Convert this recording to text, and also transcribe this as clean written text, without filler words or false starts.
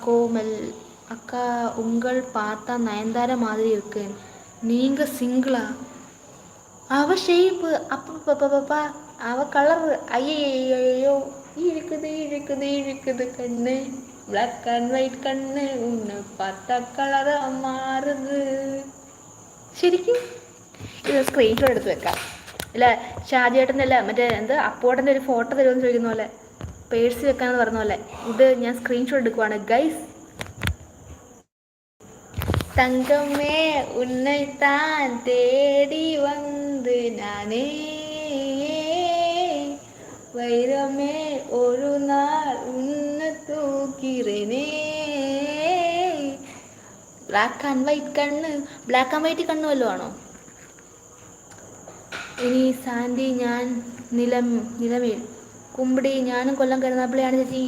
கோமல் அக்கா உங்கள் பார்த்தா நயன்தாரா மாதிரி இருக்கு. நீங்க சிங்கிளா? அவ ஷேப்பு அப்பப்பா அவ கலர் ஐயோ இருக்குது இருக்குது இருக்குது கண்ணு பிளாக் அண்ட் ஒயிட் கண்ணு உன்னை பார்த்தா കളറ് മാറുது. ശരിക്കും ഇത് സ്ക്രീൻഷോട്ട് എടുത്ത് വെക്കാം. ഇല്ല ഷാജിയേട്ടനല്ല മറ്റേ എന്ത് അപ്പോട്ടൻ്റെ ഒരു ഫോട്ടോ തരുമെന്ന് ചോദിക്കുന്ന പോലെ പേഴ്സ് വെക്കാമെന്ന് പറഞ്ഞ പോലെ ഇത് ഞാൻ സ്ക്രീൻഷോട്ട് എടുക്കുവാണ് ഗൈസ്. തങ്കമേ ഉന്നൈത്താൻ തേടി വന്ന് നാനേ வைரமே ஒரு நாள் உன்னை தூக்கிறேனே. ബ്ലാക്ക് ആൻഡ് വൈറ്റ് കണ്ണ് ബ്ലാക്ക് ആൻഡ് വൈറ്റ് കണ്ണ് വല്ലതും ആണോ? ഇനി സാൻഡി ഞാൻ നിലമേൽ കുമ്പിടി ഞാനും കൊല്ലം കരുനാപ്പള്ളിയാണ് ചേച്ചി.